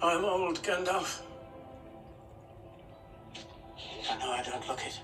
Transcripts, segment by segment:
I'm old, Gandalf. I know I don't look it.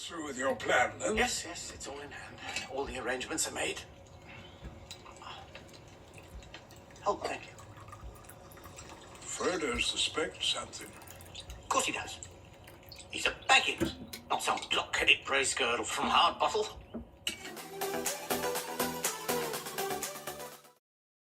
Through with your plan, then? Yes, it's all in hand. All the arrangements are made. Oh, thank you. Frodo suspects something. Of course he does. He's a Baggins, not some block-headed grey-skirt from Hardbottle.